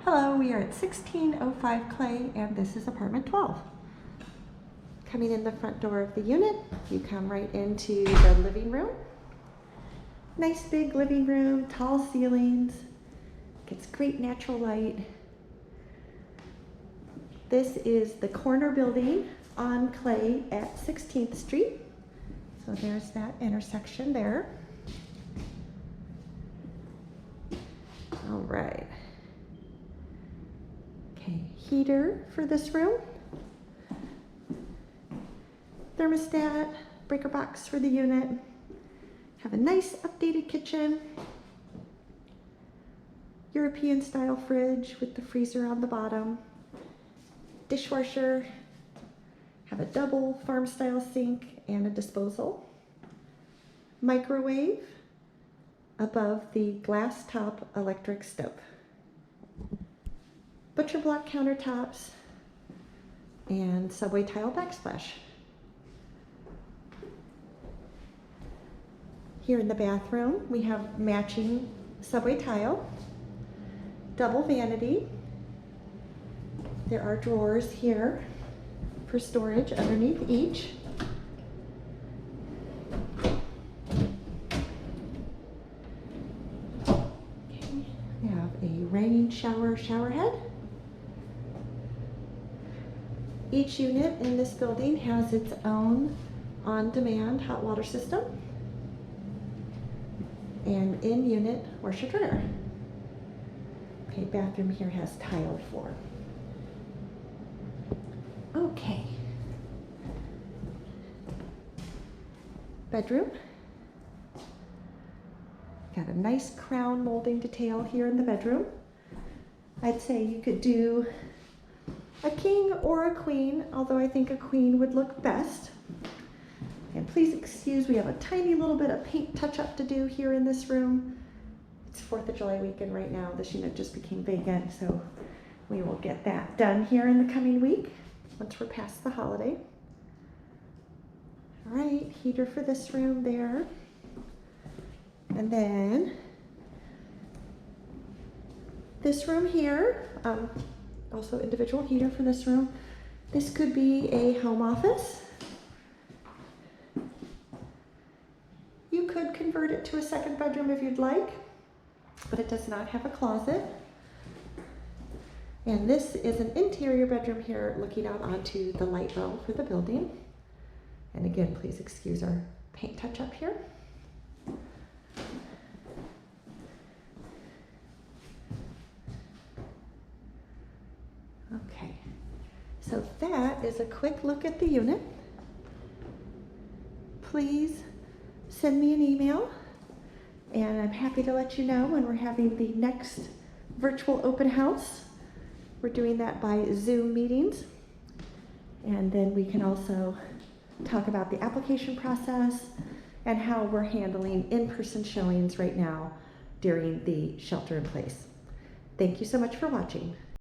Hello, we are at 1605 Clay and this is apartment 12. Coming in the front door of the unit, you come right into the living room. Nice big living room, tall ceilings, gets great natural light. This is the corner building on Clay at 16th Street. So there's that intersection there. All right. Okay, heater for this room. Thermostat, breaker box for the unit. Have a nice updated kitchen. European style fridge with the freezer on the bottom. Dishwasher. Have a double farm style sink and a disposal. Microwave above the glass top electric stove. Butcher block countertops and subway tile backsplash. Here in the bathroom, we have matching subway tile, double vanity. There are drawers here for storage underneath each. Okay, we have a rain shower head. Each unit in this building has its own on-demand hot water system and in-unit washer dryer. Okay, bathroom here has tiled floor. Okay. Bedroom. Got a nice crown molding detail here in the bedroom. I'd say you could do a king or a queen, although I think a queen would look best. And please excuse, we have a tiny little bit of paint touch-up to do here in this room. It's 4th of July weekend right now. This unit just became vacant, so we will get that done here in the coming week once we're past the holiday. All right, heater for this room there. And then this room here, also individual heater for this room. This could be a home office. You could convert it to a second bedroom if you'd like, but it does not have a closet. And this is an interior bedroom here looking out onto the light rail for the building. And again, please excuse our paint touch up here. Okay, so that is a quick look at the unit. Please send me an email and I'm happy to let you know when we're having the next virtual open house. We're doing that by Zoom meetings. And then we can also talk about the application process and how we're handling in-person showings right now during the shelter in place. Thank you so much for watching.